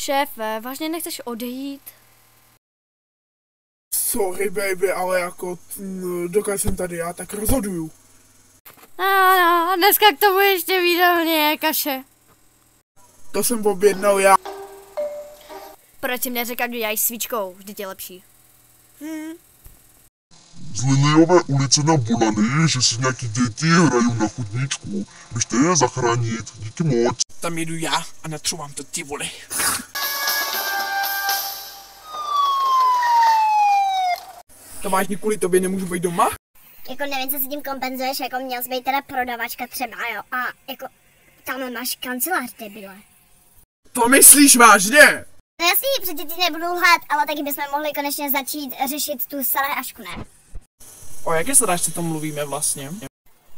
Šéfe, vážně nechceš odejít? Sorry baby, ale jako dokud jsem tady já, tak rozhoduju. No, dneska k tomu ještě výdavně kaše. To jsem objednal já. Proč jsi mě řekl, kdy děláš svíčkou? Vždyť je lepší. Z Liliové ulice na Bonany, že si nějaký děti hrajou na chodníčku. Běžte je zachránit, díky moc. Tam jedu já a natřu vám to ty vole. To vážně kvůli tobě nemůžu být doma? Jako nevím, co si tím kompenzuješ, jako měl jsi být teda prodavačka třeba, jo, a jako tam máš kancelář, debile. To myslíš vážně? No jasný, přece ti nebudu lhát, ale taky bychom mohli konečně začít řešit tu srážku, ne? O jaké srážce tam mluvíme vlastně?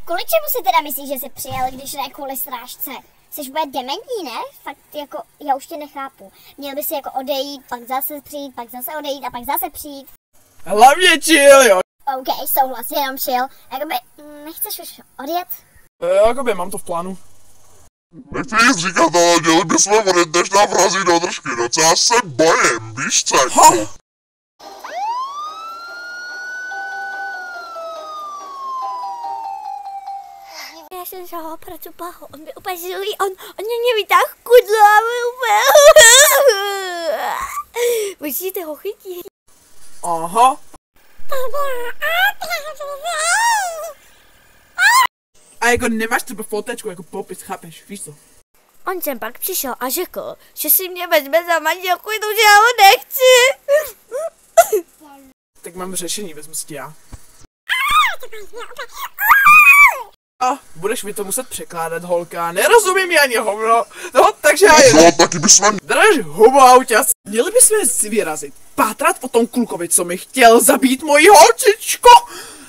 Kvůli čemu si teda myslíš, že jsi přijel, když ne kvůli srážce? Jsi úplně dementní, ne? Fakt jako, já už tě nechápu. Měl by si jako odejít, pak zase přijít, pak zase odejít a pak zase přijít. Hlavně chill, jo. OK, souhlas, jenom chill. Jakoby, nechceš už odjet? Jakoby, mám to v plánu. Nechci nic říkat, ale měli bychom odjet, než nám vrazí do držky, no co já se bojím, víš co? Já jsem se ho procupala, on byl úplně zlý, on mě vytáhl kudlo a byl úplně... Musíte ho chytit. Aha. A jako nemáš třeba fotečku jako popis, chápeš, víš co? On sem pak přišel a řekl, že si mě vezme za manželku, že já ho nechci. Tak mám řešení, vezmu si tě já. A budeš mi to muset překládat, holka, nerozumím ani hovno. No, takže já jedu. No, taky bychom... Drž hubu, auťas. Měli bychom si vyrazit, pátrat po tom klukovi, co mi chtěl zabít moji holčičku.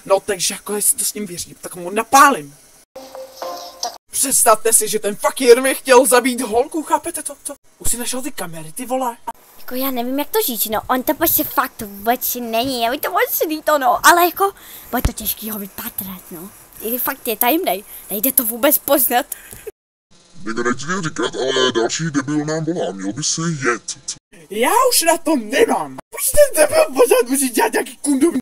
No, takže jako jestli to s ním věřím, tak mu napálím. Představte si, že ten fakír mi chtěl zabít holku, chápete to? Už si našel ty kamery, ty vole. Jako já nevím, jak to říct, no, on to prostě fakt vůbec není, je mi to moc líto, no, ale jako, bude to těžký ho vypátrat, no. I fakt je tajemnej, nejde to vůbec poznat. Někdo nechci nic říkat, ale další debil nám volá, měl by si jet. Já už na to nemám. Proč ten debil pořád musí dělat nějaký kundum?